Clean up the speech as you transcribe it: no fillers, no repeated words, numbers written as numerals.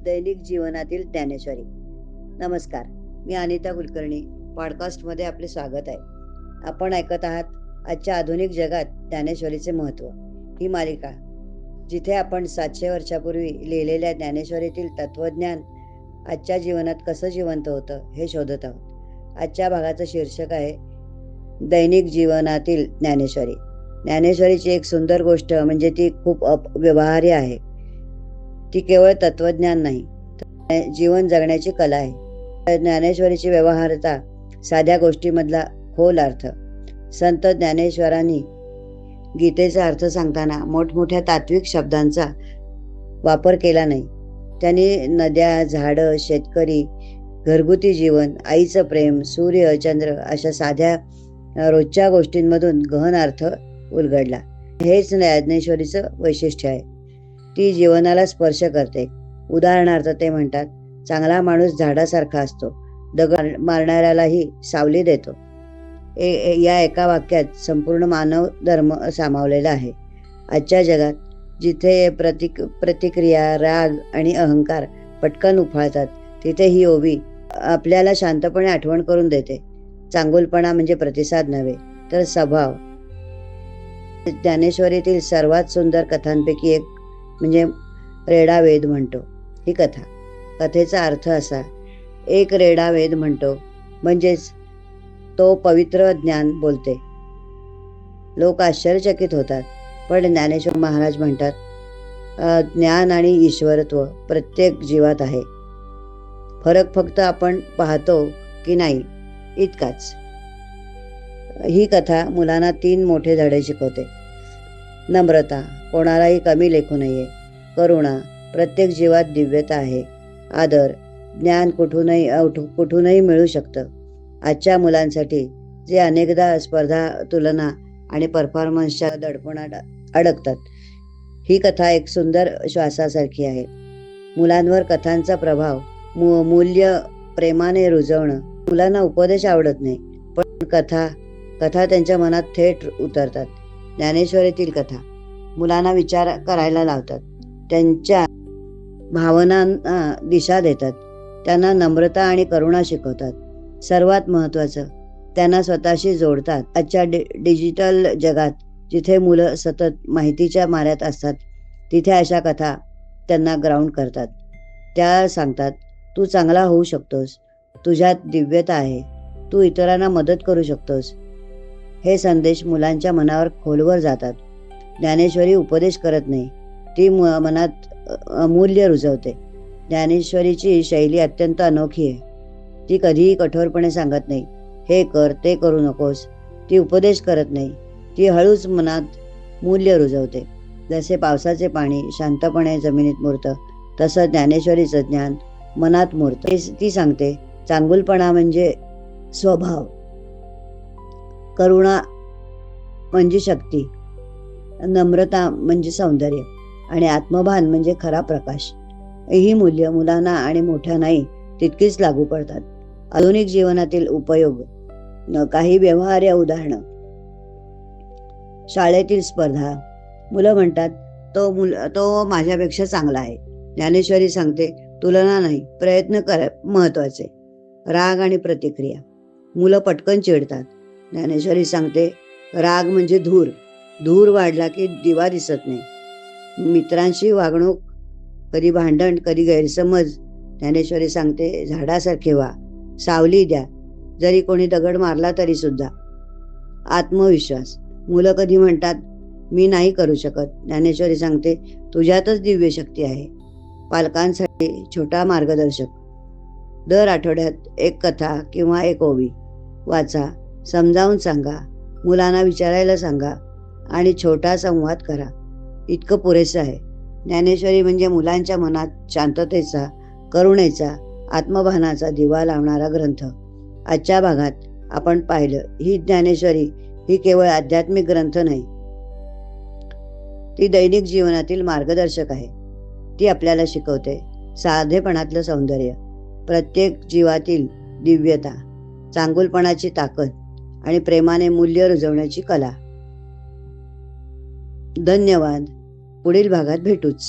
दैनिक जीवनातील ज्ञानेश्वरी. नमस्कार, मी अनिता कुलकर्णी. पॉडकास्टमध्ये आपले स्वागत आहे. आपण ऐकत आहात आजच्या आधुनिक जगात ज्ञानेश्वरीचे महत्त्व ही मालिका, जिथे आपण 700 वर्षापूर्वी लिहिलेल्या ज्ञानेश्वरीतील तत्वज्ञान आजच्या जीवनात कसं जिवंत होतं हे शोधत आहोत. आजच्या भागाचं शीर्षक आहे दैनिक जीवनातील ज्ञानेश्वरी. ज्ञानेश्वरीची एक सुंदर गोष्ट म्हणजे ती खूप व्यवहार्य आहे. ती केवळ तत्वज्ञान नाही, जीवन जगण्याची कला आहे. ज्ञानेश्वरीची व्यवहारता, साध्या गोष्टीमधला खोल अर्थ. संत ज्ञानेश्वरांनी गीतेचा अर्थ सांगताना मोठमोठ्या तात्विक शब्दांचा वापर केला नाही. त्यांनी नद्या, झाडं, शेतकरी, घरगुती जीवन, आईचं प्रेम, सूर्य, चंद्र अशा साध्या रोजच्या गोष्टींमधून गहन अर्थ उलगडला. हेच ज्ञानेश्वरीचं वैशिष्ट्य आहे. ती जीवनाला स्पर्श करते. उदाहरणार्थ ते म्हणतात, चांगला माणूस झाडासारखा असतो, दगड मारणाऱ्यालाही सावली देतो. या एका वाक्यात संपूर्ण मानव धर्म सामावलेला आहे. आजच्या जगात जिथे प्रतिक्रिया, राग आणि अहंकार पटकन उफाळतात, तिथे ही ओवी आपल्याला शांतपणे आठवण करून देते. चांगुलपणा म्हणजे प्रतिसाद नव्हे, तर स्वभाव. ज्ञानेश्वरीतील सर्वात सुंदर कथांपैकी एक म्हणजे रेडा वेद म्हणतो ही कथा. कथेचा अर्थ असा, एक रेडा वेद म्हणतो म्हणजेच तो पवित्र ज्ञान बोलते. लोक आश्चर्यचकित होतात, पण ज्ञानेश्वर महाराज म्हणतात, ज्ञान आणि ईश्वरत्व प्रत्येक जीवात आहे. फरक फक्त आपण पाहतो की नाही इतकाच. ही कथा मुलांना 3 मोठे धडे शिकवते. नम्रता, कोणालाही कमी लेखू नये. करुणा, प्रत्येक जीवात दिव्यता आहे. आदर, ज्ञान कुठूनही मिळू शकतं. आजच्या मुलांसाठी जे अनेकदा स्पर्धा, तुलना आणि परफॉर्मन्सच्या दडपणात अडकतात, ही कथा एक सुंदर श्वासासारखी आहे. मुलांवर कथांचा प्रभाव, मूल्य प्रेमाने रुजवणं. मुलांना उपदेश आवडत नाही, पण कथा त्यांच्या मनात थेट उतरतात. ज्ञानेश्वरीतील कथा मुलांना विचार करायला लावतात, त्यांच्या भावनांना दिशा देतात, त्यांना नम्रता आणि करुणा शिकवतात. सर्वात महत्त्वाचं, त्यांना स्वतःशी जोडतात. आजच्या डिजिटल जगात जिथे मुलं सतत माहितीच्या माऱ्यात असतात, तिथे अशा कथा त्यांना ग्राउंड करतात. त्या सांगतात, तू चांगला होऊ शकतोस, तुझ्यात दिव्यता आहे, तू इतरांना मदत करू शकतोस. हे संदेश मुलांच्या मनावर खोलवर जातात. ज्ञानेश्वरी उपदेश करत नाही, ती मनात अमूल्य रुजवते. ज्ञानेश्वरीची शैली अत्यंत अनोखी आहे. ती कधीही कठोरपणे सांगत नाही, हे कर, ते करू नकोस. ती उपदेश करत नाही, ती हळूच मनात मूल्य रुजवते. जसे पावसाचे पाणी शांतपणे जमिनीत मुरतं, तसं ज्ञानेश्वरीचं ज्ञान मनात मुरतं. ती सांगते, चांगुलपणा म्हणजे स्वभाव, करुणा म्हणजे शक्ती, नम्रता म्हणजे सौंदर्य आणि आत्मभान म्हणजे खरा प्रकाश. ही मूल्य मुलांना आणि मोठ्यांनाही तितकीच लागू पडतात. आधुनिक जीवनातील उपयोग, काही व्यवहार्य उदाहरणं. शाळेतील स्पर्धा. मुलं म्हणतात, तो माझ्यापेक्षा चांगला आहे. ज्ञानेश्वरी सांगते, तुलना नाही, प्रयत्न कर महत्वाचे. राग आणि प्रतिक्रिया. मुलं पटकन चिडतात. ज्ञानेश्वरी सांगते, राग म्हणजे धूर वाढला की दिवा दिसत नाही. मित्रांशी वागणूक, कधी भांडण, कधी गैरसमज. ज्ञानेश्वरी सांगते, झाडासारखे व्हा, सावली द्या, जरी कोणी दगड मारला तरी सुद्धा. आत्मविश्वास. मुलं कधी म्हणतात, मी नाही करू शकत. ज्ञानेश्वरी सांगते, तुझ्यातच दिव्य शक्ती आहे. पालकांसाठी छोटा मार्गदर्शक. दर आठवड्यात एक कथा किंवा एक ओवी वाचा, समजावून सांगा, मुलांना विचारायला सांगा आणि छोटा संवाद करा. इतकं पुरेसं आहे. ज्ञानेश्वरी म्हणजे मुलांच्या मनात शांततेचा, करुणेचा, आत्मभानाचा दिवा लावणारा ग्रंथ. आजच्या भागात आपण पाहिलं, ही ज्ञानेश्वरी ही केवळ आध्यात्मिक ग्रंथ नाही, ती दैनिक जीवनातील मार्गदर्शक आहे. ती आपल्याला शिकवते साधेपणातलं सौंदर्य, प्रत्येक जीवातील दिव्यता, चांगुलपणाची ताकद आणि प्रेमाने मूल्य रुजवण्याची कला. धन्यवाद. पुढील भागात भेटूच.